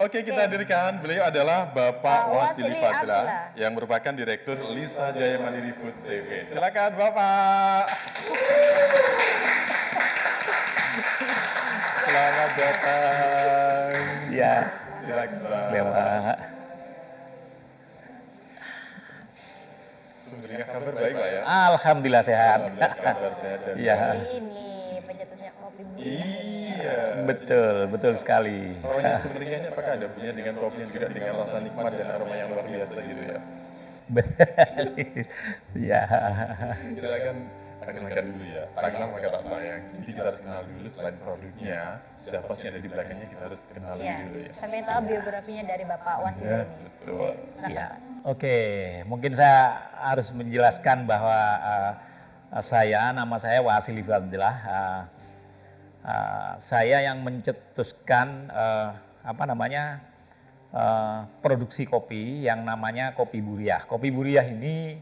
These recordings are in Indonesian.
Oke, kita hadirkan beliau adalah Bapak Pak Wasili Wasili Fadila Abdillah. yang merupakan Direktur Lisa Jaya Mandiri Food CV. Silakan Bapak. Selamat datang. Ya, Silakan Pak. Pak. Sumbernya kabar baik Pak ya? Alhamdulillah sehat. Alhamdulillah kabar sehat dan Iya. baik. Ini pencetusnya kopi Buya. Iya. Betul sekali. Aromanya sumbernya apakah ada punya dengan kopi yang juga dengan rasa nikmat dan aroma yang luar biasa gitu ya? Betul. Ya. Kita akan kenalkan dulu ya, tak kenal maka tak sayang. Jadi kita harus kenal dulu selain produknya, siapa sih yang ada di belakangnya kita harus kenali Ya, dulu ya. sampai tahu biografinya dari Bapak Wasili Ya, ini. betul. Silakan, Ya. Pak. Oke, mungkin saya harus menjelaskan bahwa nama saya Wasili Fadillah. Saya yang mencetuskan produksi kopi yang namanya Kopi Buriah. Kopi Buriah ini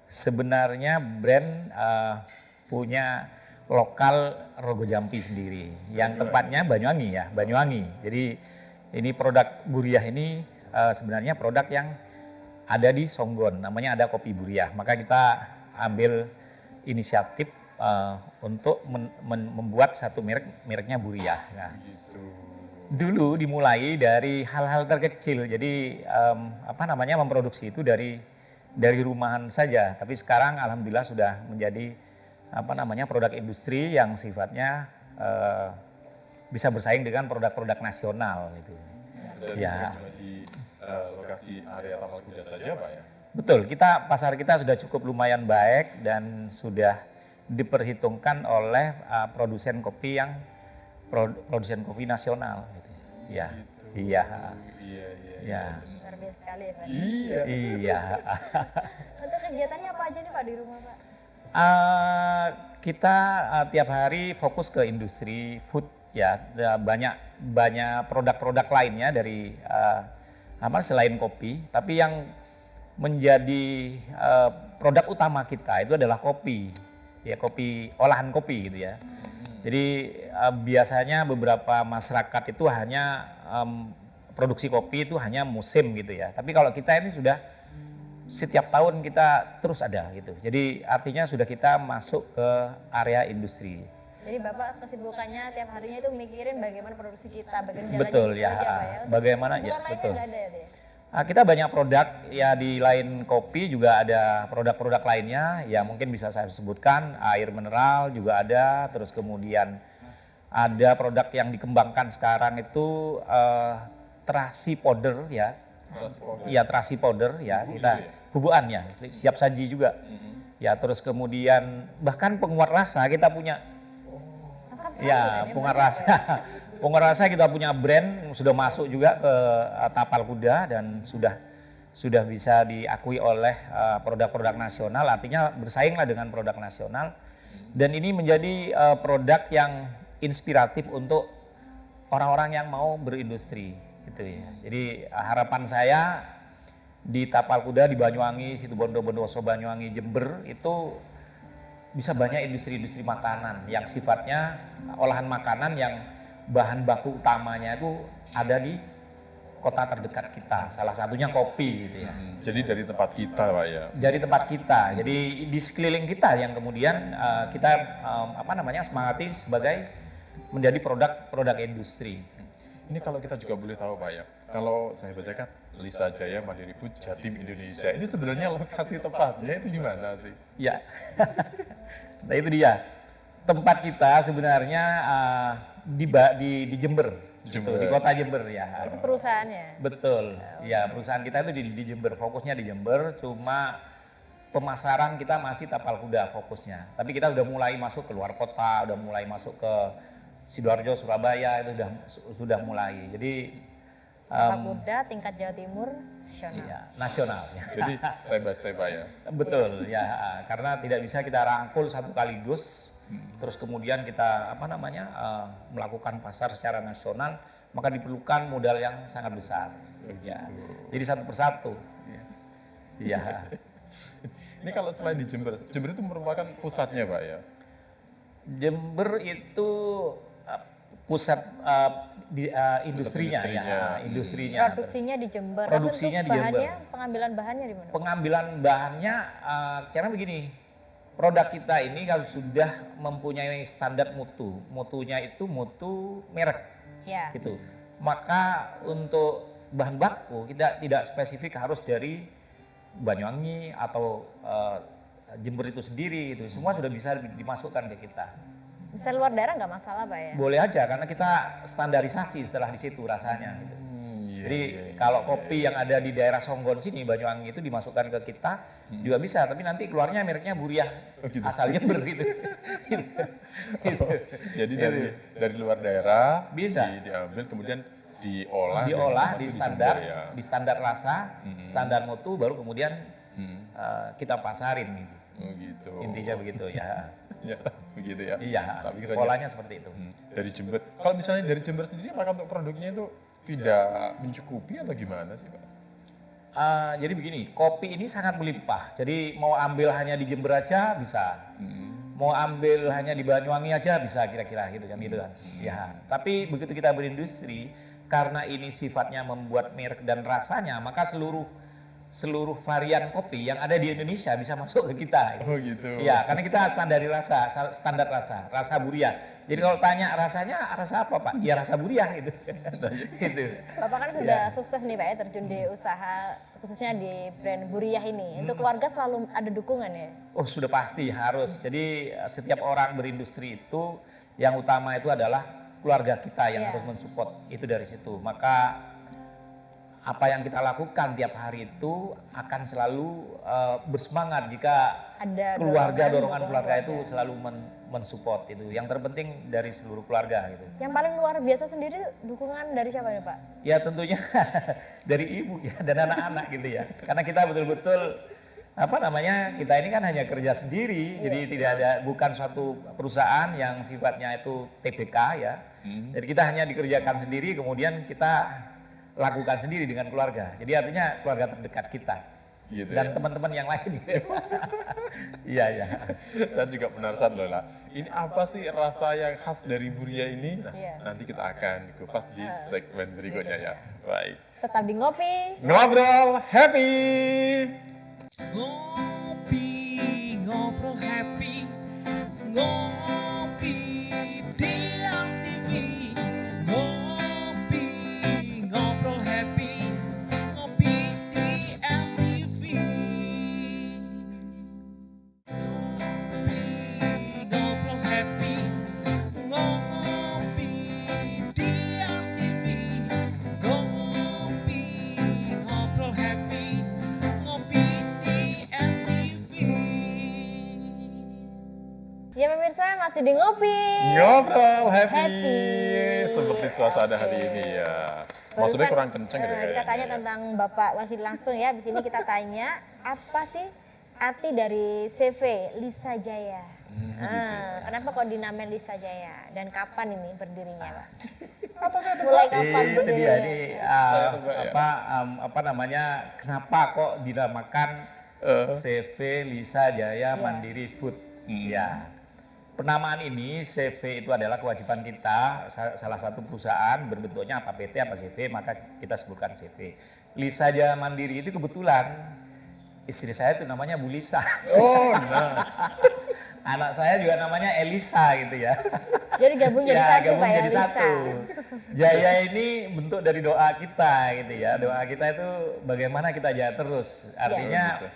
sebenarnya brand punya lokal Rogo Jampi sendiri, yang tempatnya Banyuwangi ya, Banyuwangi. Jadi ini produk Buriah ini sebenarnya produk yang ada di Songgon, namanya ada Kopi Buriah. Maka kita ambil inisiatif untuk membuat satu mereknya Buriah. Nah, dulu dimulai dari hal-hal terkecil, jadi memproduksi itu dari rumahan saja. Tapi sekarang alhamdulillah sudah menjadi produk industri yang sifatnya bisa bersaing dengan produk-produk nasional gitu. Dan Ya. cuma di lokasi area Tapal Kuda saja Pak ya? Betul, pasar kita sudah cukup lumayan baik dan sudah diperhitungkan oleh produsen kopi produsen kopi nasional. Gitu. Ya, iya, Iya. ya, Luar biasa sekali ya, Pak. Iya. iya. Untuk kegiatannya apa aja nih Pak di rumah, Pak? Kita tiap hari fokus ke industri food ya, banyak produk-produk lainnya dari selain kopi, tapi yang menjadi produk utama kita itu adalah kopi, ya kopi olahan kopi gitu ya. Jadi biasanya beberapa masyarakat itu hanya produksi kopi itu hanya musim gitu ya. Tapi kalau kita ini sudah setiap tahun kita terus ada gitu. Jadi artinya sudah kita masuk ke area industri. Jadi Bapak kesibukannya tiap harinya itu mikirin bagaimana produksi kita, bagaimana jalannya Betul itu ya, aja, Pak, ya. bagaimana ya, Kesibukan lainnya betul. nggak ada ya, Dek? Kita banyak produk ya, di lain kopi juga ada produk-produk lainnya ya, mungkin bisa saya sebutkan air mineral juga ada, terus kemudian ada produk yang dikembangkan sekarang itu terasi powder ya. Iya, terasi powder ya, kita bubukan ya, siap saji juga. Ya, terus kemudian bahkan penguat rasa kita punya. Lengkap sekali, Ya, Pak, penguat rasa. Penguat rasa kita punya brand sudah masuk juga ke Tapal Kuda dan sudah bisa diakui oleh produk-produk nasional, artinya bersainglah dengan produk nasional. Dan ini menjadi produk yang inspiratif untuk orang-orang yang mau berindustri gitu ya. Jadi harapan saya di Tapal Kuda, di Banyuwangi, Situbondo, Bondowoso, Banyuwangi, Jember itu bisa banyak industri-industri makanan yang sifatnya olahan makanan yang bahan baku utamanya itu ada di kota terdekat kita. Salah satunya kopi gitu ya. Jadi dari tempat kita Pak ya? Dari tempat kita, jadi di sekeliling kita yang kemudian kita semangati sebagai menjadi produk-produk industri. Ini kalau kita juga boleh tahu Pak ya, kalau saya bacakan Lisa Jaya Mandiri Food Jatim Indonesia, ini sebenarnya lokasi tepatnya itu di mana sih? Ya, nah itu dia. Tempat kita sebenarnya di Jember, Jember. Di kota Jember ya. Itu perusahaannya. Betul, ya perusahaan kita itu di Jember, fokusnya di Jember, cuma pemasaran kita masih Tapal Kuda fokusnya. Tapi kita udah mulai masuk ke luar kota, udah mulai masuk ke Sidoarjo, Surabaya, itu sudah mulai. Jadi Tapal Kuda tingkat Jawa Timur nasional. iya, nasional. Jadi step by step Pak ya? Betul ya, karena tidak bisa kita rangkul satu kaligus. Terus kemudian kita melakukan pasar secara nasional, maka diperlukan modal yang sangat besar. Ya. Jadi satu persatu. Iya. Ini kalau selain di Jember, Jember itu merupakan pusatnya Pak ya? Jember itu pusat industrinya ya, industrinya. Produksinya di Jember. Nah, Produksinya untuk di Jember. bahannya, pengambilan bahannya di mana? Pengambilan bahannya karena begini, produk kita ini kalau sudah mempunyai standar mutu, mutunya itu mutu merek, Ya. gitu. Maka untuk bahan baku kita tidak spesifik harus dari Banyuwangi atau Jember itu sendiri, itu semua sudah bisa dimasukkan ke kita. Bisa luar daerah nggak masalah Pak ya? Boleh aja karena kita standarisasi setelah di situ rasanya. Gitu. Jadi kalau kopi yang ada di daerah Songgon sini Banyuwangi itu dimasukkan ke kita juga bisa, tapi nanti keluarnya mereknya Buriah asal Jember gitu. Jadi dari luar daerah Bisa. diambil kemudian diolah di Jember ya. standar rasa, standar mutu baru kemudian kita pasarin gitu. Oh gitu. Intinya begitu ya. Ya, begitu ya. Iya. Tapi kiranya- Polanya seperti itu. Dari Jember. Kalau misalnya dari Jember sendiri apakah untuk produknya itu tidak mencukupi atau gimana sih Pak? Jadi begini, kopi ini sangat melimpah. Jadi mau ambil hanya di Jember aja bisa. Mau ambil hanya di Banyuwangi aja bisa kira-kira gitu kan gitu kan. Ya, tapi begitu kita berindustri karena ini sifatnya membuat merek dan rasanya, maka seluruh varian kopi yang ada di Indonesia bisa masuk ke kita. Oh gitu. Iya, karena kita standar rasa Buriah. Jadi kalau tanya rasanya rasa apa Pak? Ya rasa Buriah gitu. Gitu. Bapak kan sudah sukses nih Pak ya terjun di usaha khususnya di brand Buriah ini. Untuk keluarga selalu ada dukungan ya? Oh sudah pasti harus. Jadi setiap orang berindustri itu yang utama itu adalah keluarga kita yang harus mensupport itu dari situ. Maka apa yang kita lakukan tiap hari itu akan selalu bersemangat jika Ada dorongan keluarga itu selalu mensupport itu. Yang terpenting dari seluruh keluarga gitu. Yang paling luar biasa sendiri dukungan dari siapa ya Pak? Ya tentunya dari ibu ya dan anak-anak gitu ya. Karena kita betul-betul kita ini kan hanya kerja sendiri, jadi tidak ada bukan suatu perusahaan yang sifatnya itu TBK ya. Jadi kita hanya dikerjakan sendiri, kemudian kita lakukan sendiri dengan keluarga. Jadi artinya keluarga terdekat kita Gitu dan ya. teman-teman yang lain. Iya ya. Saya juga penasaran loh lah. Ini apa sih rasa yang khas dari Buriah ini? Nah, Iya. nanti kita akan kupas di segmen berikutnya ya. Baik. Tetap di ngopi. Ngobrol happy. Ngopi, ngobrol happy, ngopi di MTV. Ngopi, ngobrol happy, ngopi di MTV. Ngopi, ngobrol happy, ngopi di MTV. Ngopi, ngobrol happy, ngopi di MTV. Ya pemirsa masih di ngopi. Ngobrol happy. Happy. Seperti suasana hari ini ya. Maksudnya Barusan, kurang kenceng gitu kita kayaknya. tanya tentang Bapak masih langsung ya. Di sini kita tanya apa sih arti dari CV Lisa Jaya? Kenapa kok dinamain Lisa Jaya dan kapan ini berdirinya Pak? Mulai kapan Itu dia berdirinya? ini Saya tebak ya. kenapa kok dinamakan CV Lisa Jaya Mandiri Food? Ya. Penamaan ini CV itu adalah kewajiban kita, salah satu perusahaan berbentuknya apa PT apa CV, maka kita sebutkan CV. Lisa Jaya Mandiri itu kebetulan istri saya itu namanya Bu Lisa. Oh, nah. Anak saya juga namanya Elisa gitu ya. Jadi gabung jadi satu gabung Pak ya jadi Lisa. satu. Jaya ini bentuk dari doa kita gitu ya. Doa kita itu bagaimana kita jaya terus. Artinya gitu.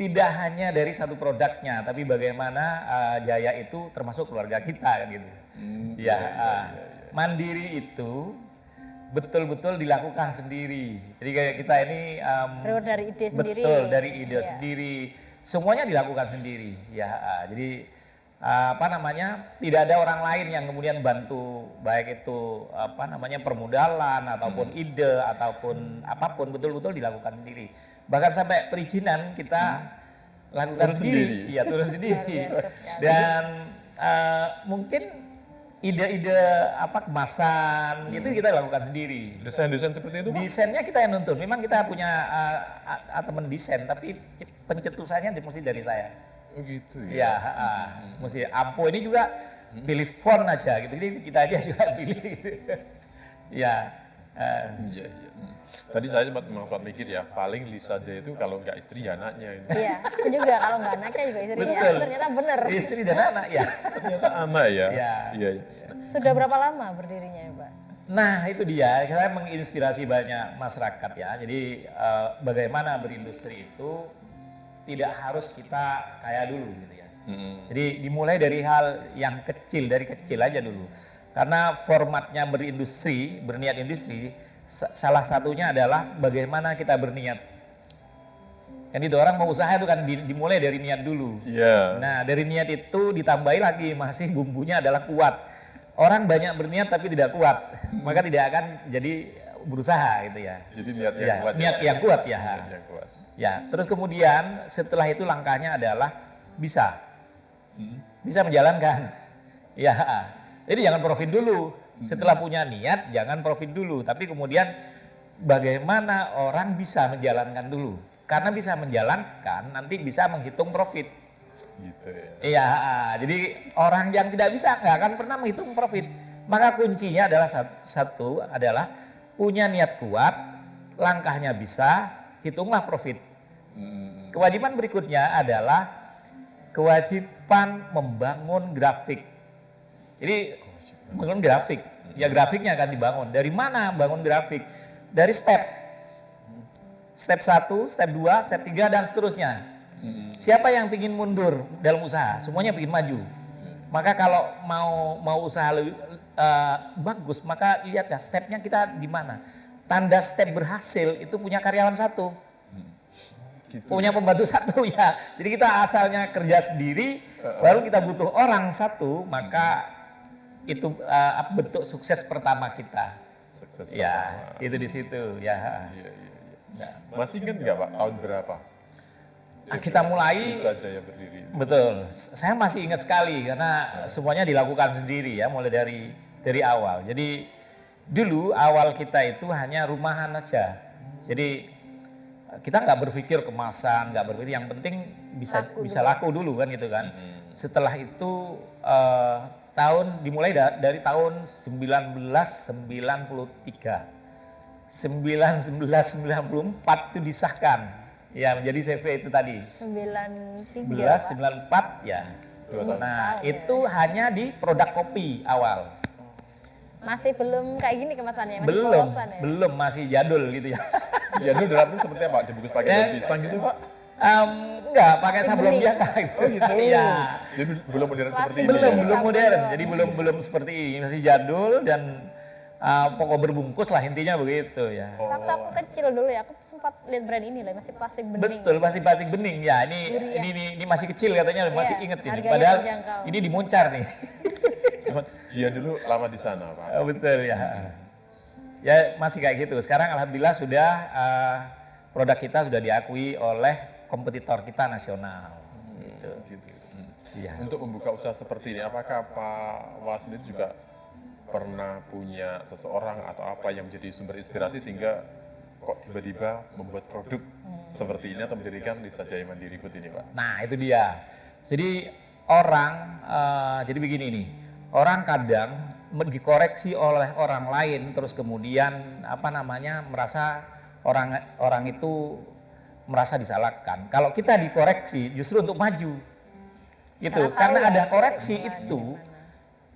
tidak hanya dari satu produknya, tapi bagaimana jaya itu termasuk keluarga kita kan gitu. Mandiri itu betul-betul dilakukan sendiri. Jadi kayak kita ini Berawal dari ide sendiri. betul dari ide Iya. sendiri. Semuanya dilakukan sendiri. Jadi tidak ada orang lain yang kemudian bantu, baik itu permodalan ataupun ide ataupun apapun, betul-betul dilakukan sendiri. Bahkan sampai perizinan kita lakukan Turun sendiri. sendiri. Iya, turun sendiri. Luar biasa sekali. Dan mungkin ide-ide kemasan itu kita lakukan sendiri. Desain-desain seperti itu Pak? Desainnya kita yang nuntun. Memang kita punya teman desain, tapi pencetusannya mesti dari saya. Oh gitu Ya, ya. mesti Ampo ini juga pilih font aja gitu. Jadi kita aja juga pilih. Gitu. Ya, Iya, iya. Tadi saya sempat mikir ya, paling Lisa Jaya itu kalau nggak istri ya anaknya ini. Iya, aku juga kalau nggak anaknya juga istrinya. betul. Ternyata bener. Istri dan anak ya. Ternyata anak ya. Iya. Iya, iya. Sudah berapa lama berdirinya ya Pak? Nah itu dia, saya menginspirasi banyak masyarakat ya. Jadi bagaimana berindustri itu tidak harus kita kaya dulu gitu ya. Jadi dimulai dari hal yang kecil, dari kecil aja dulu. Karena formatnya berindustri, berniat industri, salah satunya adalah bagaimana kita berniat. Kan itu orang mau usaha itu kan dimulai dari niat dulu. Iya. Nah dari niat itu ditambahi lagi masih bumbunya adalah kuat. Orang banyak berniat tapi tidak kuat, maka tidak akan jadi berusaha gitu ya. Jadi niat yang Ya, kuat. niat yang kuat ya. Niat yang kuat. Ya, terus kemudian setelah itu langkahnya adalah bisa menjalankan. Ya, jadi jangan profit dulu. Setelah punya niat jangan profit dulu, tapi kemudian bagaimana orang bisa menjalankan dulu. Karena bisa menjalankan nanti bisa menghitung profit. Gitu ya. Iya, jadi orang yang tidak bisa nggak akan pernah menghitung profit. Maka kuncinya adalah satu adalah punya niat kuat, langkahnya bisa, hitunglah profit. Kewajiban berikutnya adalah kewajiban membangun grafik. Jadi bangun grafik, ya grafiknya akan dibangun. Dari mana bangun grafik? Dari step 1, step 2, step 3 dan seterusnya. Siapa yang ingin mundur dalam usaha? Semuanya ingin maju. Maka kalau mau usaha lebih bagus, maka lihat ya stepnya kita di mana. Tanda step berhasil itu punya karyawan 1. Gitu. Punya pembantu 1 ya. Jadi kita asalnya kerja sendiri, baru kita butuh orang 1, maka itu bentuk sukses pertama kita. Sukses Ya, pertama. itu di situ ya. Iya, iya, iya. Masih ingat nggak Pak, tahun berapa? Kita mulai. Lisa Jaya berdiri. Betul, saya masih ingat sekali karena semuanya dilakukan sendiri ya, mulai dari awal. Jadi dulu awal kita itu hanya rumahan aja. Jadi kita nggak berpikir kemasan, nggak berpikir, yang penting bisa laku dulu kan gitu kan. Setelah itu dimulai dari tahun 1993. 1994 itu disahkan ya menjadi CV itu tadi. 93 94 ya. 2 tahun. Nah, tahun, itu hanya di produk kopi awal. Masih belum kayak gini kemasannya, masih polosan ya? Belum masih jadul gitu ya. Ya dulu dalamnya seperti apa? Dibungkus pakai daun pisang gitu Pak? Enggak, pakai sablon bening. biasa. Oh gitu. Iya. Jadi belum modern Plastik seperti ini. Belum Sablon. modern. Jadi belum seperti ini, masih jadul dan pokok berbungkus lah intinya begitu ya. Waktu aku kecil dulu ya, aku sempat lihat brand ini lah, masih plastik bening. Betul, masih batik bening ya. Durian. Ini masih kecil katanya, masih Iya, inget ini. harganya Padahal terjangkau. ini dimuncar nih. Cuman dia dulu lama di sana Pak. Betul ya. Ya masih kayak gitu. Sekarang alhamdulillah sudah produk kita sudah diakui oleh kompetitor kita nasional. Gitu. Gitu. Iya. Untuk membuka usaha seperti ini, apakah Pak Was sendiri juga pernah punya seseorang atau apa yang menjadi sumber inspirasi sehingga kok tiba-tiba membuat produk seperti ini atau mendirikan Lisa Jaya Mandiri Food ini Pak? Nah itu dia. Jadi orang, jadi begini nih, orang kadang dikoreksi oleh orang lain terus kemudian merasa orang itu merasa disalahkan. Kalau kita dikoreksi justru untuk maju, gitu. Karena ada koreksi itu,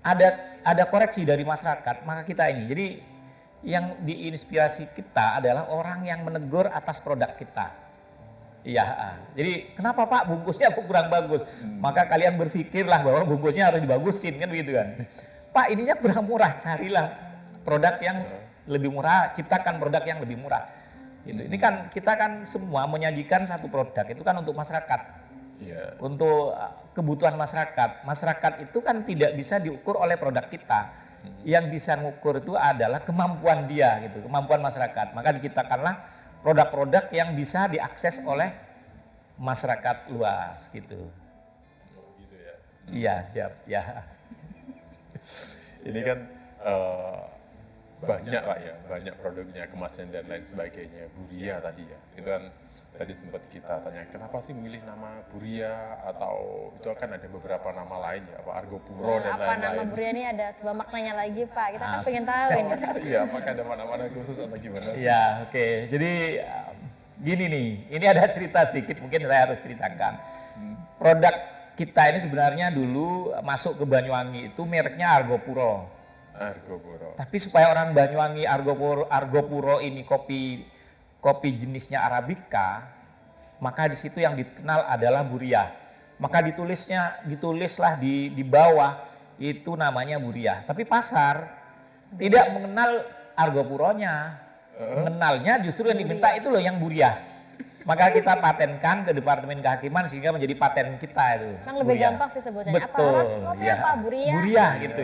ada koreksi dari masyarakat, maka kita ini. Jadi yang diinspirasi kita adalah orang yang menegur atas produk kita. Iya, jadi kenapa Pak bungkusnya kok kurang bagus? Maka kalian berpikirlah bahwa bungkusnya harus dibagusin kan begitu kan. Pak ininya kurang murah, carilah produk yang lebih murah, ciptakan produk yang lebih murah. Gitu. Ini kan kita kan semua menyajikan satu produk itu kan untuk masyarakat. Iya. Untuk kebutuhan masyarakat. Masyarakat itu kan tidak bisa diukur oleh produk kita. Yang bisa mengukur itu adalah kemampuan dia gitu, kemampuan masyarakat. Maka diciptakanlah produk-produk yang bisa diakses oleh masyarakat luas gitu. Gitu ya. Iya, siap. Ya. Ini kan banyak Pak ya, banyak produknya, kemasan dan lain sebagainya. Buria tadi ya, itu kan tadi sempat kita tanya, kenapa sih memilih nama Buria, atau itu akan ada beberapa nama lain ya, apa Argo Puro dan Apa nama lain-lain. Buria ini ada sebuah maknanya lagi Pak, kita kan pengen tahu ini. Iya, apakah ada mana-mana khusus atau gimana? Ya, oke. Jadi gini nih, ini ada cerita sedikit mungkin saya harus ceritakan. Produk kita ini sebenarnya dulu masuk ke Banyuwangi itu mereknya Argo Puro. Argo Puro. Tapi supaya orang Banyuwangi Argo Puro ini kopi jenisnya Arabica, maka di situ yang dikenal adalah Buria. Maka ditulislah di bawah itu namanya Buria. Tapi pasar tidak mengenal Argo Puronya. Mengenalnya justru yang diminta itu loh yang Buria. Maka kita patenkan ke Departemen Kehakiman sehingga menjadi paten kita itu. Emang lebih Buria. gampang sih sebutannya. Betul. Apa kopi apa Buria? Buria gitu.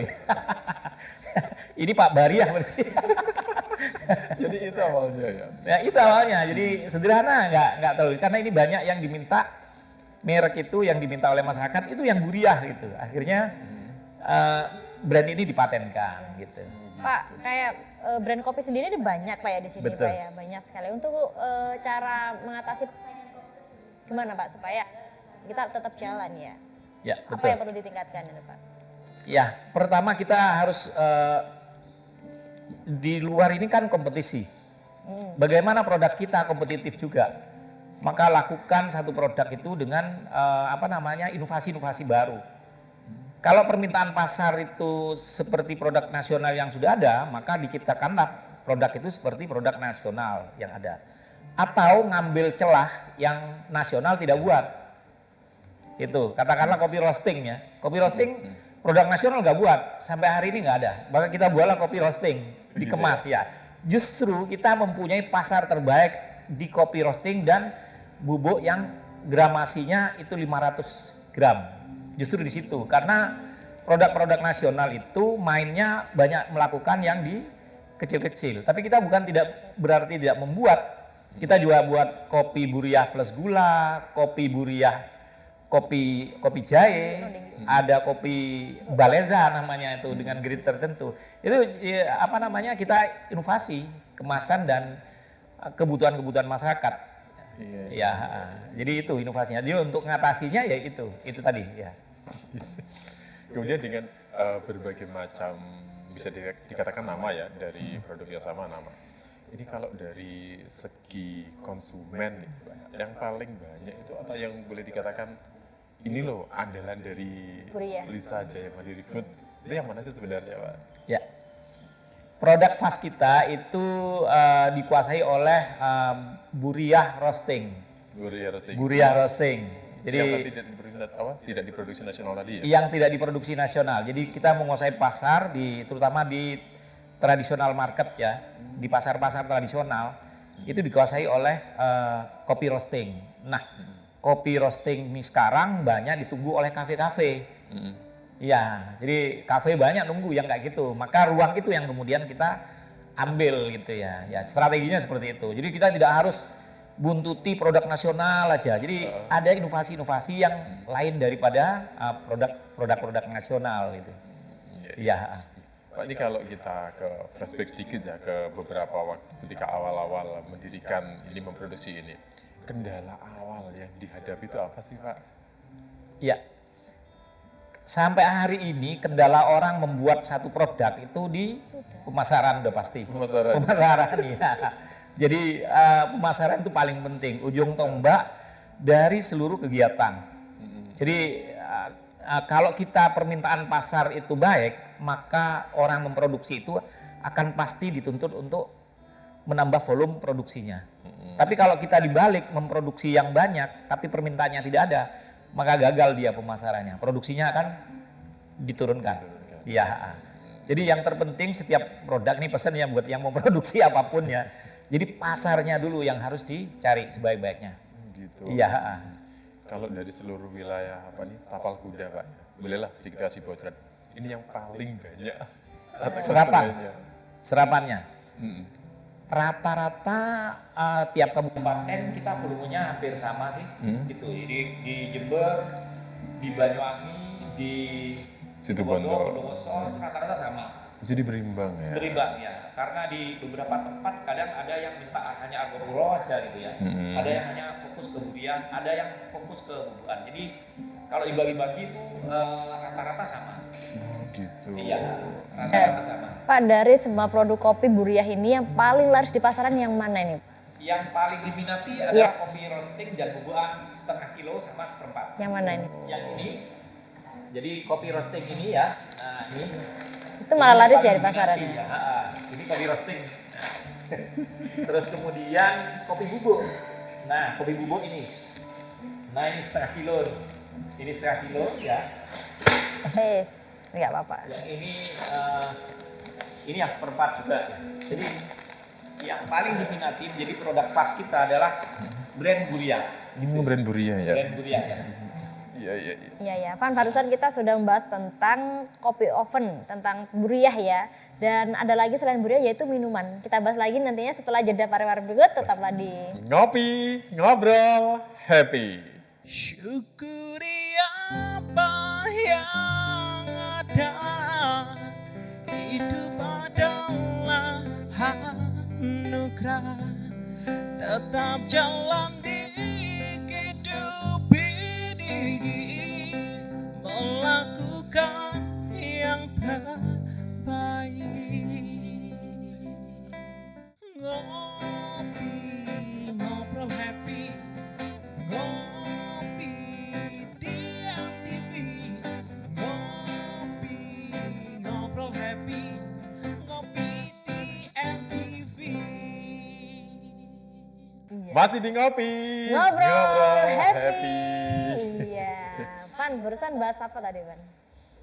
Ini Pak Bariah berarti. Jadi itu awalnya ya. Ya itu awalnya. Jadi sederhana nggak terlalu, karena ini banyak yang diminta merek itu yang diminta oleh masyarakat itu yang Buria gitu. Akhirnya brand ini dipatenkan gitu. Pak, kayak brand kopi sendiri ada banyak Pak ya di sini Betul. Pak ya, banyak sekali. Untuk cara mengatasi persaingan kopi gimana Pak supaya kita tetap jalan ya? Ya Apa betul. yang perlu ditingkatkan itu Pak? Ya pertama kita harus di luar ini kan kompetisi. Bagaimana produk kita kompetitif juga? Maka lakukan satu produk itu dengan inovasi-inovasi baru. Kalau permintaan pasar itu seperti produk nasional yang sudah ada, maka diciptakanlah produk itu seperti produk nasional yang ada. Atau ngambil celah yang nasional tidak buat. Itu, katakanlah kopi roasting ya. Kopi roasting produk nasional nggak buat, sampai hari ini nggak ada. Maka kita buatlah kopi roasting, dikemas ya. Justru kita mempunyai pasar terbaik di kopi roasting dan bubuk yang gramasinya itu 500 gram. Justru di situ, karena produk-produk nasional itu mainnya banyak melakukan yang di kecil-kecil. Tapi kita bukan berarti tidak membuat. Kita juga buat kopi Buria plus gula, kopi Buria, kopi jahe, ada kopi Baleza namanya itu dengan grade tertentu. Itu kita inovasi kemasan dan kebutuhan-kebutuhan masyarakat. Iya. Ya, jadi itu inovasinya. Jadi untuk mengatasinya ya itu tadi ya. Kemudian dengan berbagai macam bisa dikatakan nama ya dari produk yang sama nama. Ini kalau dari segi konsumen nih, Pak, yang paling banyak itu atau yang boleh dikatakan ini loh andalan dari Buria. Lisa Jaya Mandiri Food, itu yang mana sih sebenarnya Pak? Ya. Produk fast kita itu dikuasai oleh Buria Roasting. Buria Roasting. Buria Roasting. Jadi yang tidak diproduksi nasional tadi ya? yang tidak diproduksi nasional. Jadi kita menguasai pasar terutama di tradisional market ya, di pasar-pasar tradisional itu dikuasai oleh kopi roasting. Nah, kopi roasting ini sekarang banyak ditunggu oleh kafe-kafe. Ya, jadi kafe banyak nunggu yang kayak gitu. Maka ruang itu yang kemudian kita ambil gitu ya. Ya, strateginya seperti itu. Jadi kita tidak harus buntuti produk nasional aja. Jadi ada inovasi-inovasi yang lain daripada produk-produk nasional gitu. Iya. Pak, ini kalau kita ke flashback sedikit ya ke beberapa waktu ketika awal-awal mendirikan ini, memproduksi ini. Kendala awal yang dihadapi itu apa sih Pak? Ya. Sampai hari ini kendala orang membuat satu produk itu di pemasaran udah pasti. Pemasaran ya. Jadi pemasaran itu paling penting, ujung tombak dari seluruh kegiatan. Jadi kalau kita permintaan pasar itu baik, maka orang memproduksi itu akan pasti dituntut untuk menambah volume produksinya. Tapi kalau kita dibalik memproduksi yang banyak, tapi permintaannya tidak ada, maka gagal dia pemasarannya. Produksinya akan diturunkan. Iya. Jadi yang terpenting setiap produk ini pesan ya buat yang memproduksi apapun ya. Jadi pasarnya dulu yang harus dicari sebaik-baiknya. Gitu. Iya. Kalau dari seluruh wilayah tapal kuda Pak, bolehlah sedikit kasih bocoran. Ini yang paling banyak serapannya. Rata-rata tiap kabupaten kita volumenya hampir sama sih. Gitu. Jadi di Jember, di Banyuwangi, di Situbondo, Bondowoso rata-rata sama. Jadi berimbang ya. berimbang ya, karena di beberapa tempat kadang ada yang minta hanya agro aja gitu ya, ada yang hanya fokus ke durian, ada yang fokus ke bubuan. Jadi kalau dibagi-bagi itu rata-rata sama. Oh gitu. Iya, rata-rata sama. Pak, dari semua produk kopi Buriah ini yang paling laris di pasaran yang mana ini? Yang paling diminati Iya. adalah kopi roasting dan bubuan setengah kilo sama seperempat. Yang mana ini? Yang ini, jadi kopi roasting ini ya, nah ini. Itu malah Ini laris paling ya di diminati pasaran. ya, ini kopi roasting. Terus kemudian kopi bubuk. Nah, kopi bubuk ini. Nah, ini setengah kilo. Ini setengah kilo ya. Nggak apa-apa. Yang ini yang seperempat juga ya. Jadi yang paling diminati menjadi produk fast kita adalah brand Buriah. Ini brand Buriah ya. Brand Buriah ya. Iya iya. Iya ya, Pan, barusan kita sudah membahas tentang kopi oven, tentang Buriah ya. Dan ada lagi selain Buriah yaitu minuman. Kita bahas lagi nantinya setelah jeda pariwara berikut, tetaplah di Ngopi, ngobrol, happy. Syukuri apa yang ada. Hidup adalah anugerah. Tetap jalan di hidup ini, melakukan yang terbaik. Ngopi, ngobrol happy. Ngopi di MTV. Ngopi, ngobrol happy. Ngopi di MTV. Masih di ngopi. ngobrol happy. Iya, Pan, barusan bahas apa tadi, Pan?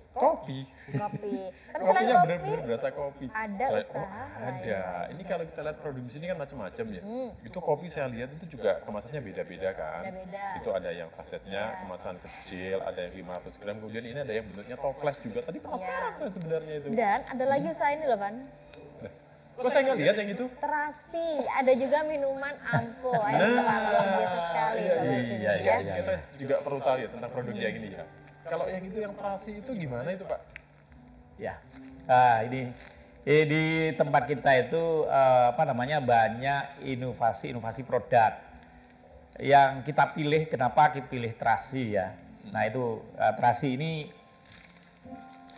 Kopi. Kopi. Tapi selain Kopinya kopi, benar-benar berasa kopi. ada Selain- usaha ada. Ini kalau kita lihat produk di sini kan macam-macam ya. Itu kopi saya lihat itu juga kemasannya beda-beda kan. Beda-beda. Itu ada yang sasetnya kemasan kecil, ada yang 500 gram, kemudian ini ada yang bentuknya toples juga. Tadi penasaran saya sebenarnya itu. dan ada lagi usaha ini loh, Pan. Kok saya nggak lihat yang itu? Terasi, ada juga minuman ampo. Ayo luar biasa sekali loh di sini iya, ya. iya. Kita juga perlu tahu ya tentang produk yang ini ya. Kalau yang itu yang terasi itu gimana itu Pak? Ya, ini di tempat kita itu apa namanya banyak inovasi produk yang kita pilih. Kenapa kita pilih terasi ya? Nah itu terasi ini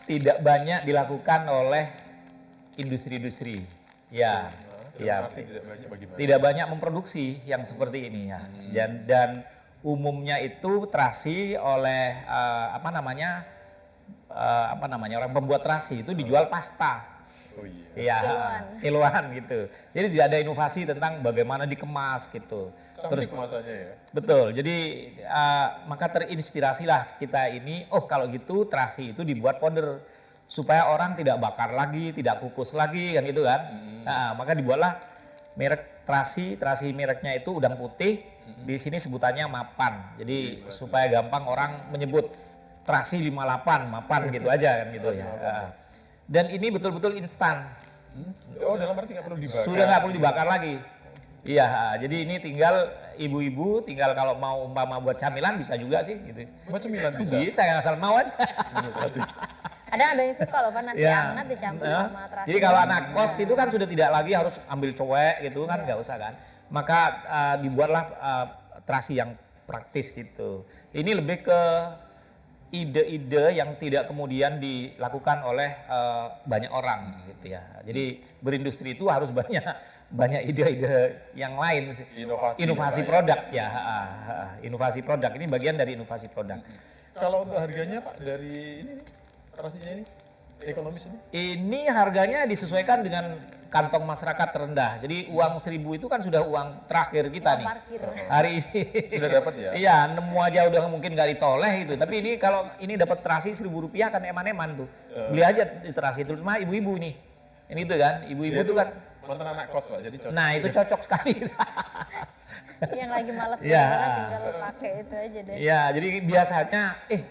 tidak banyak dilakukan oleh industri-industri. Ya, ya. Arti tidak banyak bagaimana? Tidak banyak memproduksi yang seperti ini ya. Dan umumnya itu terasi oleh apa namanya orang pembuat terasi itu dijual pasta. Oh iya. Iya, kiloan gitu. Jadi tidak ada inovasi tentang bagaimana dikemas gitu. Cantik kemasannya ya. Betul. Jadi maka terinspirasilah kita ini. Oh kalau gitu terasi itu dibuat powder supaya orang tidak bakar lagi, tidak kukus lagi kan gitu kan. Nah, maka dibuatlah merek terasi. Terasi mereknya itu udang putih. Di sini sebutannya mapan. Jadi supaya gampang orang menyebut terasi 58, mapan gitu aja kan gitu ya. Dan ini betul-betul instan. Oh dalam arti nggak perlu dibakar. Sudah nggak perlu dibakar lagi. Iya, jadi ini tinggal ibu-ibu tinggal kalau mau umpama buat camilan bisa juga sih gitu. Buat cemilan bisa. Bisa yang asal mau aja. Inovasi. Ada yang suka loh, Pan, nasi Ya. hangat dicampur Ya. sama terasi. Jadi kalau anak kos itu kan sudah tidak lagi harus ambil cowek gitu kan, nggak usah kan. Maka dibuatlah terasi yang praktis gitu. Ini lebih ke ide-ide yang tidak kemudian dilakukan oleh banyak orang gitu ya. Jadi berindustri itu harus banyak ide-ide yang lain sih. Inovasi, Pak, produk ya. Inovasi produk ini bagian dari inovasi produk. Kalau untuk harganya Pak dari ini nih, terasinya ini ekonomis ini? Ini harganya disesuaikan dengan kantong masyarakat terendah. Jadi uang 1.000 itu kan sudah uang terakhir kita nih. Parkir. Hari ini. Sudah dapat ya? Iya, nemu aja udah mungkin gak ditoleh itu. Tapi ini kalau ini dapat terasi 1.000 rupiah kan eman-eman tuh. Beli aja di terasi itu. Cuma ibu-ibu nih. Ini tuh kan, ibu-ibu Dia tuh kan. mantan anak kos Pak, jadi cocok. Nah itu cocok sekali. Yang lagi males Ya. liburan tinggal pakai itu aja deh. Iya, jadi biasanya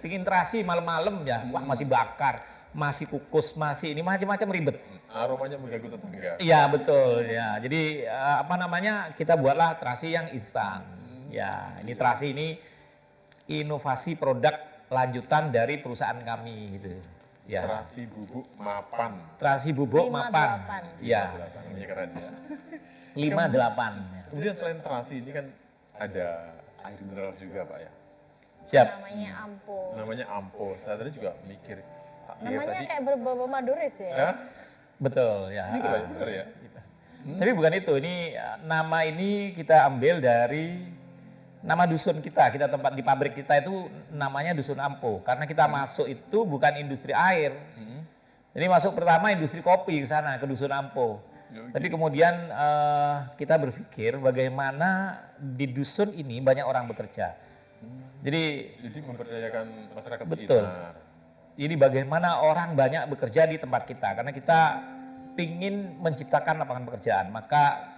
bikin terasi malam-malam ya. Wah masih bakar, masih kukus, masih ini macam-macam ribet. Aromanya mengganggu tetangga. Iya betul ya. Jadi apa namanya kita buatlah terasi yang instan. Ya ini terasi ini inovasi produk lanjutan dari perusahaan kami gitu. Ya. Terasi bubuk mapan. Terasi bubuk 58. mapan. Ya, Namanya keren ya. 58. Kemudian selain terasi ini kan ada air mineral juga Pak ya. Siap. Namanya ampo. Namanya ampo. Saya tadi juga mikir. Tak pikir Namanya tadi. kayak berbau maduris ya. Ya, Betul ya. gitu Pak ya, benar ya. Tapi bukan itu. Ini nama ini kita ambil dari nama dusun kita. Kita tempat di pabrik kita itu namanya Dusun Ampo. Karena kita masuk itu bukan industri air. Jadi masuk pertama industri kopi ke sana ke Dusun Ampo. Tapi kemudian kita berpikir bagaimana di dusun ini banyak orang bekerja. Jadi Memberdayakan masyarakat Betul. sekitar. Jadi bagaimana orang banyak bekerja di tempat kita. Karena kita ingin menciptakan lapangan pekerjaan. Maka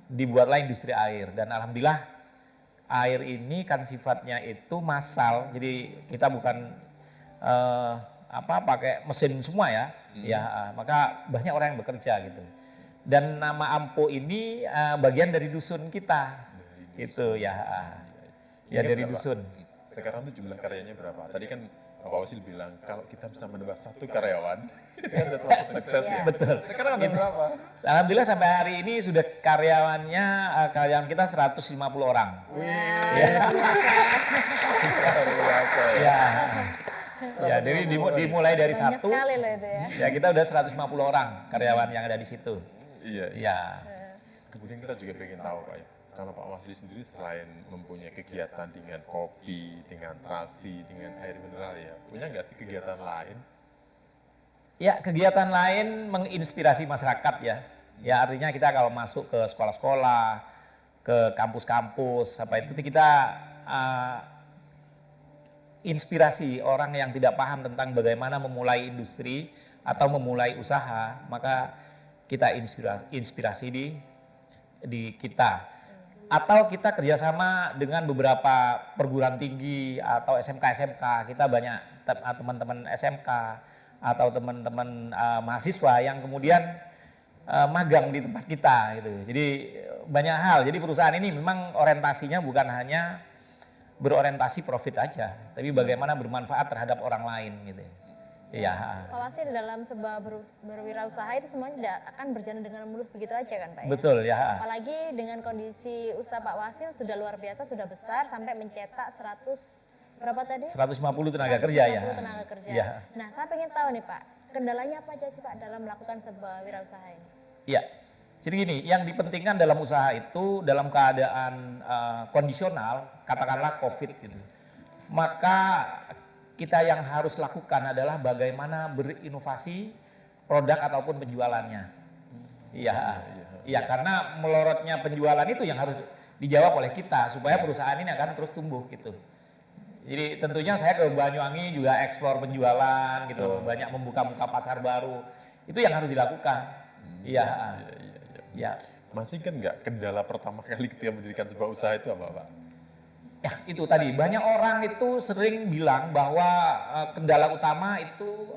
dibuatlah industri air. Dan alhamdulillah air ini kan sifatnya itu massal. Jadi kita bukan pakai mesin semua ya. Ya, maka banyak orang yang bekerja gitu. Dan nama Ampo ini bagian dari dusun kita. Itu ya. Ya Ingat dari nggak, Pak? dusun. Sekarang tuh jumlah karyanya berapa? Tadi kan Pak Wasil bilang kalau kita bisa menambah 1 karyawan, itu kan udah termasuk sukses ya. Betul. Sekarang ada berapa? Alhamdulillah sampai hari ini sudah karyawannya karyawan kita 150 orang. Luar biasa ya. Ya, dari dimulai dari Banyak satu, sekali loh itu ya. ya kita udah 150 orang karyawan yang ada di situ. Iya. Ya, Kemudian kita juga pengen tahu Pak ya, kalau Pak Wasili sendiri selain mempunyai kegiatan dengan kopi, dengan terasi, dengan air mineral ya, punya nggak sih kegiatan lain? ya kegiatan lain menginspirasi masyarakat ya. Ya artinya kita kalau masuk ke sekolah-sekolah, ke kampus-kampus, apa itu kita inspirasi orang yang tidak paham tentang bagaimana memulai industri atau memulai usaha, maka kita inspirasi di kita. Atau kita kerjasama dengan beberapa perguruan tinggi atau SMK-SMK, kita banyak teman-teman SMK atau teman-teman mahasiswa yang kemudian magang di tempat kita gitu. Jadi banyak hal, jadi perusahaan ini memang orientasinya bukan hanya berorientasi profit aja, tapi bagaimana bermanfaat terhadap orang lain gitu. Iya. Pak Wasil dalam sebuah berwirausaha itu semuanya tidak akan berjalan dengan mulus begitu aja kan Pak ya? Betul ya. Apalagi dengan kondisi usaha Pak Wasil sudah luar biasa, sudah besar sampai mencetak 100 berapa tadi? 150 tenaga kerja ya. 150 tenaga kerja. Ya. Nah, saya pengen tahu nih Pak, kendalanya apa aja sih Pak dalam melakukan sebuah wirausaha ini? Iya. Jadi gini, yang dipentingkan dalam usaha itu dalam keadaan kondisional, katakanlah COVID gitu. Maka kita yang harus lakukan adalah bagaimana berinovasi produk ataupun penjualannya. Iya. Iya, karena melorotnya penjualan itu yang harus dijawab oleh kita supaya perusahaan ini akan terus tumbuh gitu. Jadi tentunya saya ke Banyuwangi juga eksplor penjualan gitu, banyak membuka pasar baru. Itu yang harus dilakukan. Iya. Ya. Masih kan nggak kendala pertama kali ketika mendirikan sebuah usaha itu apa Pak? Ya itu tadi, banyak orang itu sering bilang bahwa kendala utama itu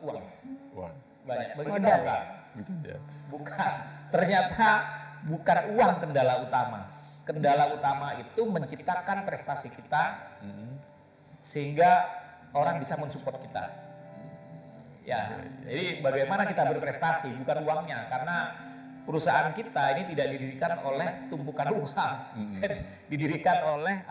uang. Wah, Banyak, bagi kita Modal. bukan. gitu ya. Bukan, ternyata bukan uang kendala utama. Kendala utama itu menciptakan prestasi kita sehingga orang bisa mensupport kita. Ya, jadi bagaimana kita berprestasi, bukan uangnya, karena perusahaan kita ini tidak didirikan oleh tumpukan uang, didirikan oleh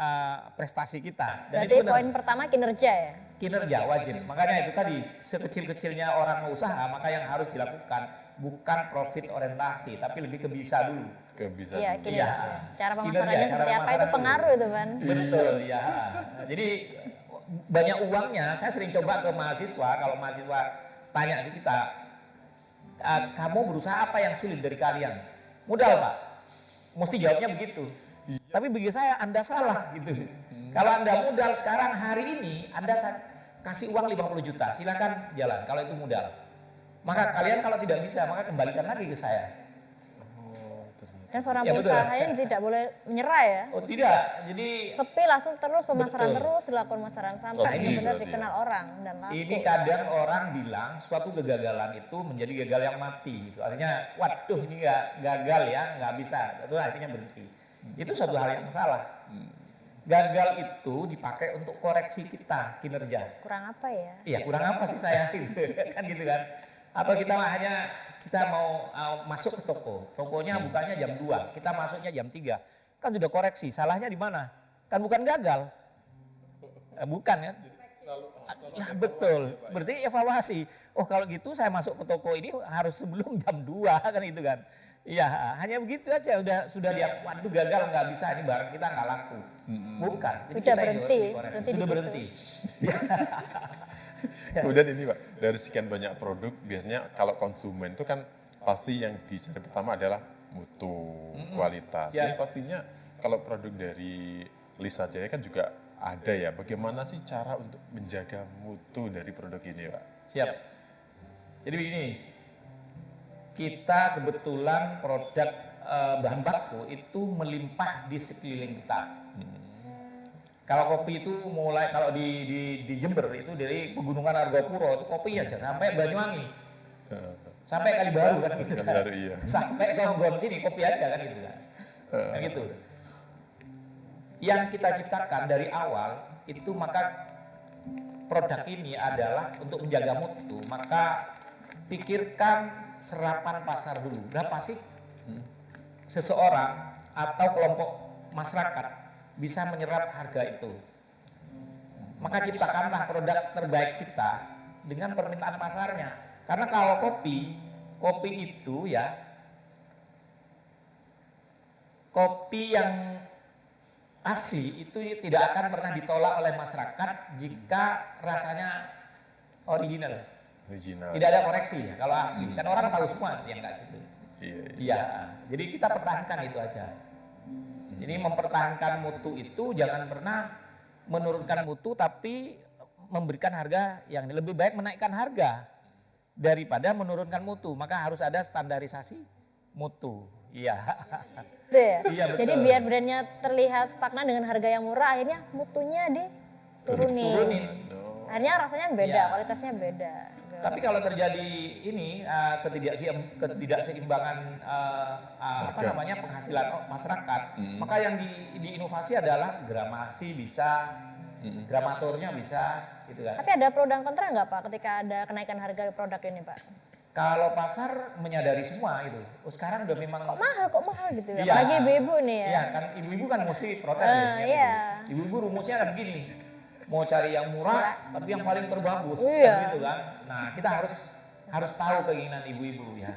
prestasi kita. Dan Berarti itu benar. poin pertama kinerja ya? Kinerja wajib. Makanya itu tadi, sekecil-kecilnya orang mau usaha, maka yang harus dilakukan bukan profit orientasi, tapi lebih ke bisa dulu. Kebiasaan. Iya, dulu. kinerja. Iya. Cara Kinerja, pemasarannya cara seperti apa itu pemasaran pengaruh dulu. itu kan? Betul, ya. Jadi banyak uangnya, saya sering coba ke mahasiswa, kalau mahasiswa tanya ke kita, kamu berusaha apa yang sulit dari kalian? Modal Pak, mesti jawabnya begitu. Tapi bagi saya Anda salah gitu. Kalau Anda modal sekarang hari ini, Anda kasih uang 50 juta, silakan jalan kalau itu modal. Maka kalian kalau tidak bisa, maka kembalikan lagi ke saya. Dan seorang Ya, betul. pengusaha ini tidak boleh menyerah ya? Oh tidak, jadi Sepi langsung terus pemasaran Betul. terus dilakukan pemasaran sampai Nah, ini benar-benar berarti dikenal orang dan laku. ini kadang orang bilang suatu kegagalan itu menjadi gagal yang mati. Gitu. Artinya, waduh ini nggak gagal ya, nggak bisa. Itu artinya berhenti. Itu suatu hal yang salah. Gagal itu dipakai untuk koreksi kita kinerja. Kurang apa ya? Iya, kurang apa sih saya kan gitu kan. Atau kita hanya kita mau masuk ke toko. Tokonya bukanya jam 2, kita masuknya jam 3. Kan sudah koreksi, salahnya di mana? Kan bukan gagal. Bukan kan? Nah, betul. Berarti evaluasi. Oh, kalau gitu saya masuk ke toko ini harus sebelum jam 2 kan itu kan. Iya, hanya begitu aja sudah dia waduh gagal nggak bisa ini barang kita nggak laku. Bukan. Jadi Sudah kita berhenti, dikoreksi. berhenti di Sudah situ. berhenti. Kemudian ini Pak, dari sekian banyak produk, biasanya kalau konsumen itu kan pasti yang dicari pertama adalah mutu, kualitas. Siap. Jadi pastinya kalau produk dari Lisa Jaya kan juga ada ya. Bagaimana sih cara untuk menjaga mutu dari produk ini Pak? Siap. Jadi begini, kita kebetulan produk bahan baku itu melimpah di sekeliling kita. Kalau kopi itu mulai kalau di Jember itu dari Pegunungan Argopuro itu kopi aja sampai Banyuwangi, sampai Kalibaru kan gitu kan. Kalibaru, iya. Sampai Songgon sini kopi aja kan gitu kan. Kan gitu. Yang kita ciptakan dari awal itu maka produk ini adalah untuk menjaga mutu, maka pikirkan serapan pasar dulu. Berapa sih seseorang atau kelompok masyarakat bisa menyerap harga itu? Maka ciptakanlah produk terbaik kita dengan permintaan pasarnya. Karena kalau kopi itu ya, kopi yang asli itu tidak akan pernah ditolak oleh masyarakat jika rasanya original. Original. Tidak ada koreksi ya kalau asli. Kan orang tahu semua yang enggak gitu. Iya, iya. Iya, jadi kita pertahankan itu aja. Jadi mempertahankan mutu itu jangan pernah menurunkan mutu tapi memberikan harga yang lebih baik, menaikkan harga daripada menurunkan mutu. Maka harus ada standarisasi mutu. Iya. Gitu ya? Iya, betul. Jadi biar brandnya terlihat stagnan dengan harga yang murah, akhirnya mutunya diturunin. Turunin. Akhirnya rasanya beda, Iya. kualitasnya beda. Tapi kalau terjadi ini ketidakseimbangan apa namanya penghasilan masyarakat, maka yang diinovasi adalah gramasi bisa, gramaturnya bisa, gitu kan. Tapi ada pro dan kontra nggak Pak ketika ada kenaikan harga produk ini Pak? Kalau pasar menyadari semua itu, sekarang udah memang Kok mahal gitu ya? Iya. Apalagi ibu-ibu nih ya. Iya kan, ibu-ibu kan mesti protes ya. Iya. Ibu-ibu rumusnya kan begini, mau cari yang murah tapi yang paling terbagus, Iya. kan gitu kan. Nah kita harus tahu keinginan ibu-ibu ya.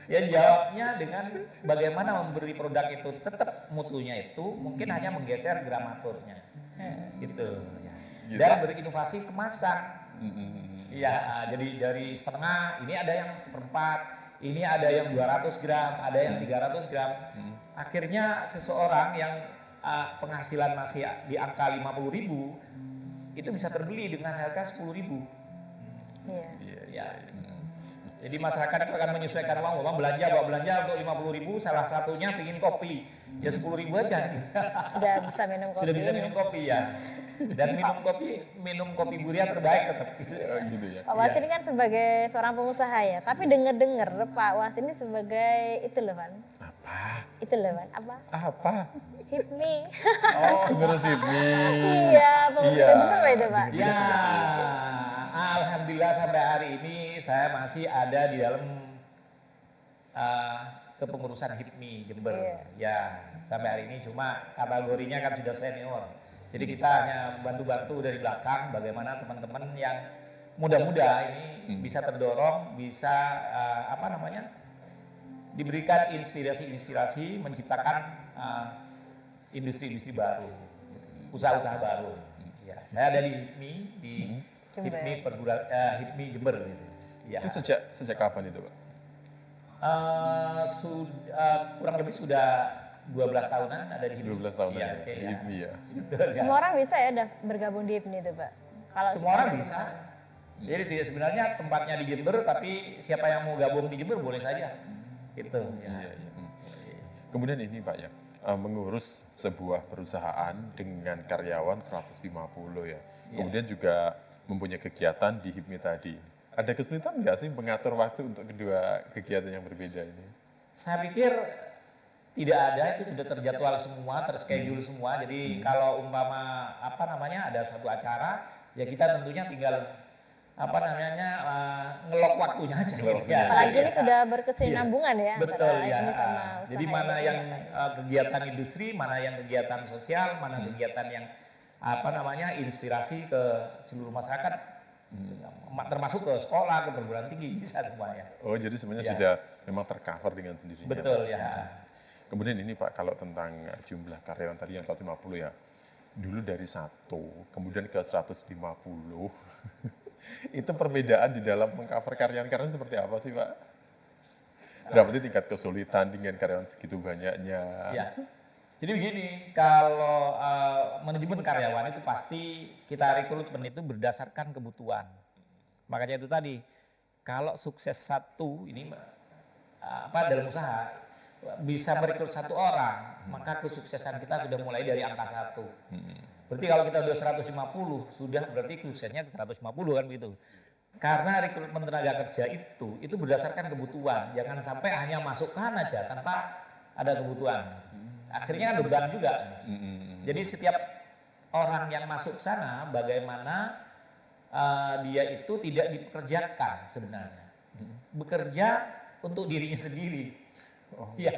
Ya jawabnya dengan bagaimana memberi produk itu tetap mutunya itu mungkin hanya menggeser gramaturnya, gitu. Ya. Dan berinovasi kemasan. Iya, jadi dari setengah, ini ada yang seperempat, ini ada yang 200 gram, ada yang 300 gram. Akhirnya seseorang yang penghasilan masih di angka 50.000 itu bisa terbeli dengan harga 10.000. Iya. Ya. Jadi masyarakat itu akan menyesuaikan uang, bawa belanja untuk 50.000, salah satunya pingin kopi, ya 10.000 aja. Sudah bisa minum kopi. Sudah bisa minum kopi ya. Dan minum kopi Buria terbaik tetap. Gitu ya. Pak Was ini kan sebagai seorang pengusaha ya, tapi dengar-dengar Pak Was ini sebagai itu loh Pan. Apa? Itu loh Pan, apa? Apa? Hipmi. Ngurus ini. Iya, pengusaha betul Pak itu Pak. Ya, alhamdulillah sampai hari ini saya masih ada di dalam kepengurusan HIPMI Jember. Iya. Ya, sampai hari ini cuma kategorinya kan sudah senior. Jadi kita hanya bantu-bantu dari belakang bagaimana teman-teman yang muda-muda ini bisa terdorong, bisa diberikan inspirasi-inspirasi menciptakan industri-industri baru, usaha-usaha baru. Ya, saya ada di HIPMI, di HIPMI Jember. Gitu. Ya. Itu sejak kapan itu Pak? Kurang lebih sudah 12 tahunan ada di HIPMI. 12 tahun Iya, ya. oke, ya. Ini ya. Betul, ya. Semua orang bisa ya bergabung di Hipmi itu Pak? Kalau Semua orang bisa. Jadi tidak sebenarnya tempatnya di Jember, tapi siapa yang mau gabung di Jember boleh saja. Gitu. Ya. Iya, iya. Kemudian ini Pak ya, mengurus sebuah perusahaan dengan karyawan 150 ya. Kemudian juga mempunyai kegiatan di HIPMI tadi. Ada kesulitan nggak sih mengatur waktu untuk kedua kegiatan yang berbeda ini? Saya pikir tidak ada, itu sudah terjadwal semua, terschedule semua. Jadi kalau umpama ada satu acara, ya kita tentunya tinggal ngelok waktunya aja. Ya, Apalagi ini ya. sudah berkesinambungan ya Betul antara ya. ini sama usaha Jadi mana yang dilakukan. kegiatan industri, mana yang kegiatan sosial, mana kegiatan yang inspirasi ke seluruh masyarakat, termasuk ke sekolah, ke perguruan tinggi, bisa semuanya. Oh, jadi sebenarnya Ya. sudah memang tercover dengan sendirinya. Betul ya. Kemudian ini Pak, kalau tentang jumlah karyawan tadi yang 150 ya, dulu dari 1, kemudian ke 150, itu perbedaan di dalam mengcover karyawan-karyawan seperti apa sih Pak? Berarti tingkat kesulitan dengan karyawan segitu banyaknya. Ya. Jadi begini, kalau manajemen karyawan itu pasti kita rekrutmen itu berdasarkan kebutuhan. Makanya itu tadi, kalau sukses satu ini dalam usaha bisa merekrut 1 orang, maka kesuksesan kita sudah mulai dari angka 1. Berarti kalau kita udah 150, sudah berarti suksesnya ke 150 kan begitu. Karena rekrutmen tenaga kerja itu berdasarkan kebutuhan, jangan sampai hanya masukkan aja tanpa ada kebutuhan. Akhirnya kan beban juga. Jadi setiap orang yang masuk sana, bagaimana dia itu tidak dipekerjakan sebenarnya, bekerja untuk dirinya sendiri. Ya.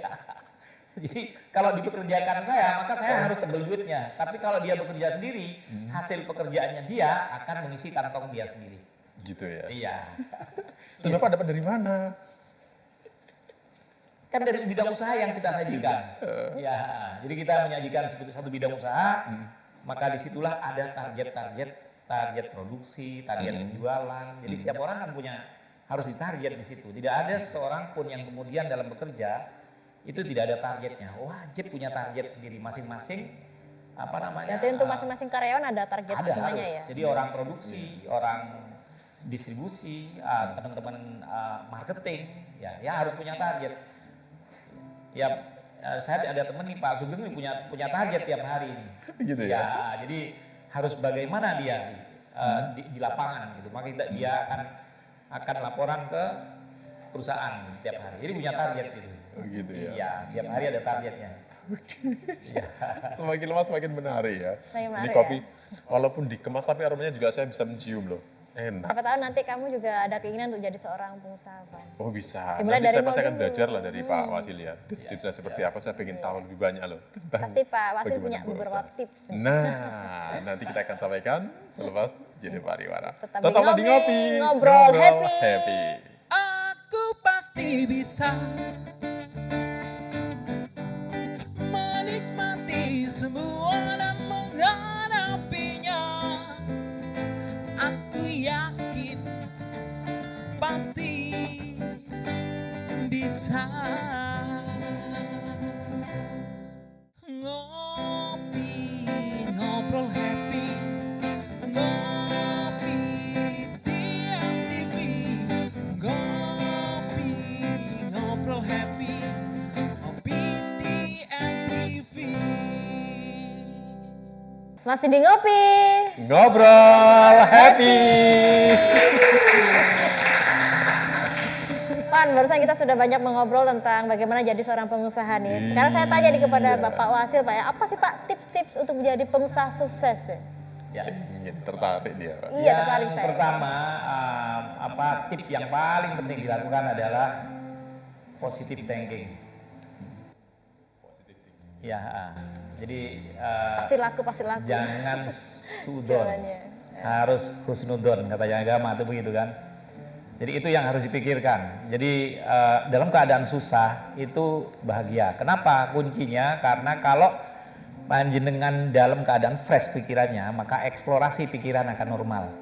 Jadi kalau dipekerjakan saya, maka saya harus tebel duitnya. Tapi kalau dia bekerja sendiri, hasil pekerjaannya dia akan mengisi kantong dia sendiri. Gitu ya. Iya. Itu Bapak dapat dari mana? Kan dari bidang usaha yang kita sajikan. Ya, jadi kita menyajikan satu bidang usaha, maka disitulah ada target produksi, target penjualan. Jadi setiap orang kan harus ditarget di situ. Tidak ada seorang pun yang kemudian dalam bekerja itu tidak ada targetnya. Wajib punya target sendiri masing-masing. Berarti untuk masing-masing karyawan ada target Ada semuanya harus. ya. Jadi orang produksi, orang distribusi, teman-teman marketing, ya harus punya target. Ya, saya ada teman nih Pak Sugeng nih punya target tiap hari ini. Gitu ya. Ya, jadi harus bagaimana dia di lapangan gitu. Maka dia akan laporan ke perusahaan tiap hari. Jadi punya target gitu. Oh, gitu ya. Iya, tiap hari ada targetnya. Iya. Semakin lama semakin menarik ya. Semakin Ini menarik kopi walaupun dikemas tapi aromanya juga saya bisa mencium loh. Enak. Siapa tahu nanti kamu juga ada keinginan untuk jadi seorang pengusaha, Pak. Oh bisa. Dimulai Nanti dari saya pasti nol akan dulu. belajar lah dari Pak Wasil ya. Tipsnya seperti apa, saya pengen tahu lebih banyak loh. tentang Pasti Pak Wasil bagaimana punya membuat beberapa usaha. tips. Nah, nanti kita akan sampaikan selepas jadi pariwara. Tetap di Tetaplah di Ngopi, ngopi, ngobrol happy. happy. Aku pasti bisa menikmati semua dan menghadapinya. Aku yakin pasti bisa. Ngopi, ngobrol happy. Ngopi di MTV. Ngopi, ngobrol happy. Ngopi di MTV. Masih di Ngopi. Ngobrol happy. Pan, barusan kita sudah banyak mengobrol tentang bagaimana jadi seorang pengusaha nih. Sekarang saya tanya nih kepada Bapak Wasil, Pak ya, apa sih Pak tips-tips untuk menjadi pengusaha sukses? Ya. Tertarik dia Pak. Iya, tertarik Yang saya. pertama, tip yang paling penting dilakukan adalah positive thinking. Ya, jadi Pasti laku, pasti laku. jangan sudon, Jalannya. harus husnudon katanya agama itu begitu kan. Jadi itu yang harus dipikirkan. Jadi dalam keadaan susah itu bahagia. Kenapa? Kuncinya karena kalau panjenengan dalam keadaan fresh pikirannya, maka eksplorasi pikiran akan normal.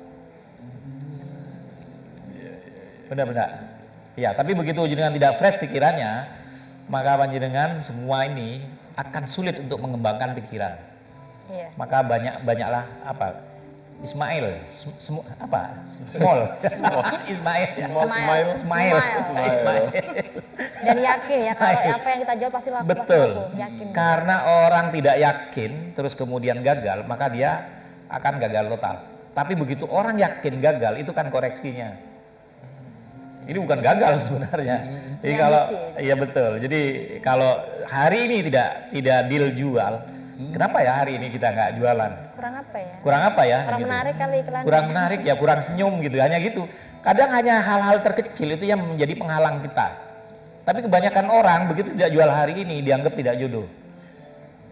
Benar-benar. Ya, tapi begitu jenengan tidak fresh pikirannya, maka panjenengan semua ini akan sulit untuk mengembangkan pikiran. Iya. Maka banyaklah Ismail, small, Ismail, Smile. Ismail. Dan yakin ya kalau apa yang kita jual pasti laku. Betul. Pasti laku. Yakin. Karena orang tidak yakin terus kemudian gagal, maka dia akan gagal total. Tapi begitu orang yakin gagal, itu kan koreksinya. Ini bukan gagal sebenarnya. Jadi Ini kalau ambisi. iya betul. Jadi kalau hari ini tidak deal jual, kenapa ya hari ini kita nggak jualan? Kurang apa ya? Kurang apa ya? Kurang gitu. menarik kali iklannya. Kurang menarik ya, kurang senyum gitu, hanya gitu. Kadang hanya hal-hal terkecil itu yang menjadi penghalang kita. Tapi kebanyakan orang begitu tidak jual hari ini dianggap tidak jodoh.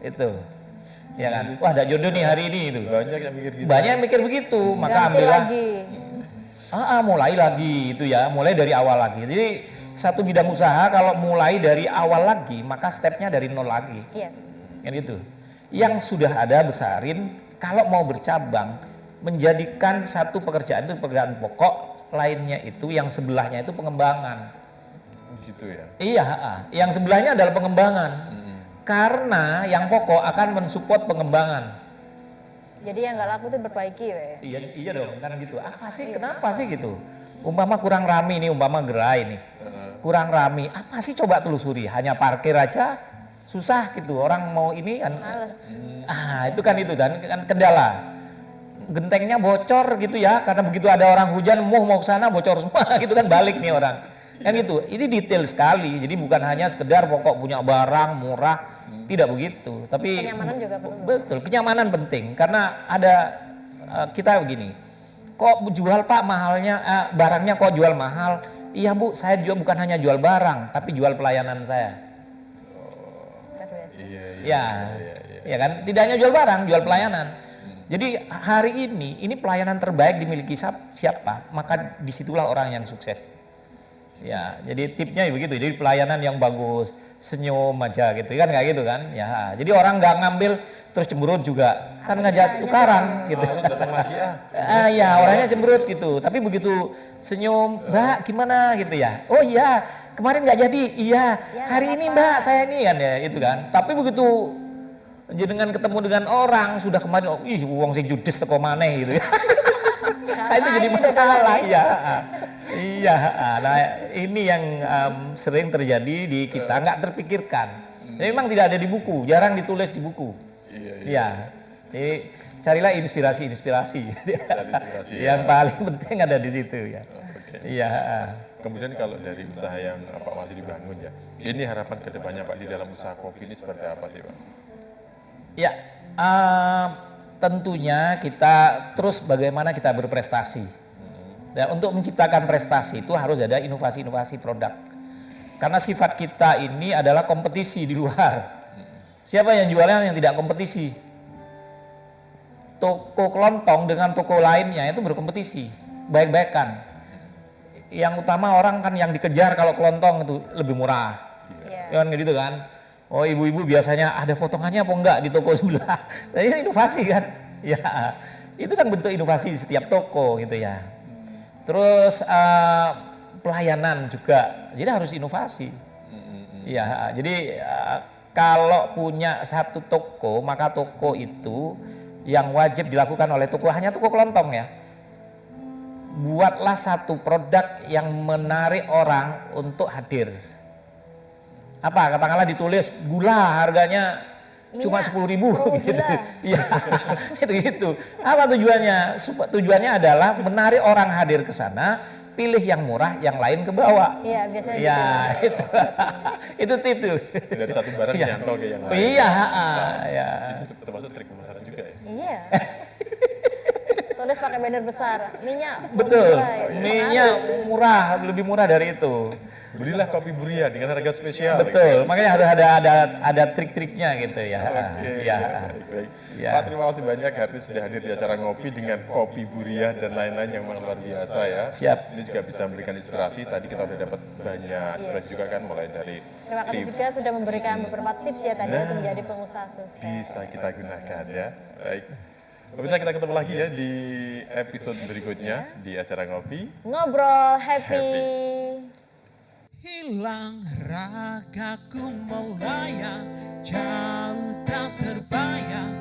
Itu. Ya kan? Wah, tidak jodoh nih hari ini itu. Banyak yang mikir gitu. Banyak yang mikir begitu, maka Ganti ambillah lagi. mulai lagi itu ya, mulai dari awal lagi. Jadi satu bidang usaha kalau mulai dari awal lagi, maka stepnya dari nol lagi. Iya. Kan gitu. Yang sudah ada besarin, kalau mau bercabang, menjadikan satu pekerjaan itu pekerjaan pokok, lainnya itu yang sebelahnya itu pengembangan. Gitu ya. Iya, yang sebelahnya adalah pengembangan. Karena yang pokok akan mensupport pengembangan. Jadi yang nggak laku tuh perbaiki we. Iya dong, kan gitu. Apa sih, kenapa sih gitu? Umpama kurang rame nih, umpama gerai nih. Kurang rame, apa sih coba telusuri? Hanya parkir aja susah gitu. Orang mau ini kan. Males. Itu kan kendala. Gentengnya bocor gitu ya, karena begitu ada orang hujan mau ke sana bocor semua gitu kan, balik nih orang. Kan gitu. Ini detail sekali. Jadi bukan hanya sekedar pokok punya barang murah, tidak begitu. Tapi Kenyamanan juga perlu. betul, kenyamanan penting karena ada kita begini. Kok jual Pak mahalnya barangnya kok jual mahal? Iya Bu, saya juga bukan hanya jual barang, tapi jual pelayanan saya. Luar biasa. Iya. Ya kan? Tidak hanya jual barang, jual pelayanan. Jadi hari ini pelayanan terbaik dimiliki siapa? Maka disitulah orang yang sukses. Ya, jadi tipnya begitu. Jadi pelayanan yang bagus, senyum aja gitu kan, kayak gitu kan? Ya, jadi orang nggak ngambil terus cemberut juga, kan ngajak tukaran gitu. Datang lagi Ya orangnya cemberut gitu. Tapi begitu senyum, Mbak gimana gitu ya? Oh iya, kemarin nggak jadi. Iya, hari ini Mbak saya ini kan ya itu kan. Tapi begitu dengan ketemu dengan orang sudah kemarin, uang sing judes teko maneh gitu ya. Nah, itu jadi masalah ya. Iya, nah ini yang sering terjadi di kita, nggak terpikirkan. Memang tidak ada di buku, jarang ditulis di buku. Iya. Jadi carilah inspirasi-inspirasi. Yang paling penting ada di situ ya. Iya. Kemudian kalau dari usaha yang Pak masih dibangun ya, ini harapan kedepannya Pak di dalam usaha kopi ini seperti apa sih Pak? Ya, tentunya kita terus bagaimana kita berprestasi. Ya, untuk menciptakan prestasi itu harus ada inovasi-inovasi produk. Karena sifat kita ini adalah kompetisi di luar. Siapa yang jualnya yang tidak kompetisi? Toko kelontong dengan toko lainnya itu berkompetisi, baik-baikan. Yang utama orang kan yang dikejar kalau kelontong itu lebih murah. Iya. Kan gitu kan. Oh ibu-ibu biasanya ada potongannya apa enggak di toko sebelah. Nah, ini inovasi kan. Ya, itu kan bentuk inovasi di setiap toko gitu ya. Terus pelayanan juga, jadi harus inovasi. Ya, jadi kalau punya satu toko, maka toko itu yang wajib dilakukan oleh toko hanya toko kelontong ya. Buatlah satu produk yang menarik orang untuk hadir. Apa? Katakanlah ditulis gula harganya cuma 10.000 gitu. Iya. Itu. Apa tujuannya? Tujuannya adalah menarik orang hadir ke sana, pilih yang murah, yang lain ke bawah. Iya, biasanya Iya, gitu. itu tip tuh. Dari satu barang nyantol ke yang lain. Iya, ya. Itu termasuk trik pemasaran juga ya. Iya. Tulis pakai banner besar, minyak. Betul. murah, ya. Minyak murah, lebih murah dari itu. Belilah kopi Buria dengan harga spesial. Betul. Makanya harus ada trik-triknya gitu ya. Oke, Ya. baik. Ya. Pak, terima kasih banyak Haris sudah hadir di acara ngopi dengan kopi Buria dan lain-lain yang memang luar biasa ya. Siap. Ini juga bisa memberikan inspirasi. Tadi kita udah dapat banyak inspirasi juga kan, mulai dari Terima kasih tips juga sudah memberikan beberapa tips ya tadi untuk menjadi pengusaha sukses. bisa kita gunakan ya. Baik. Pemirsa, kita ketemu lagi ya di episode berikutnya di acara ngopi. Ngobrol happy. Hilang ragaku melayang, jauh tak terbayang.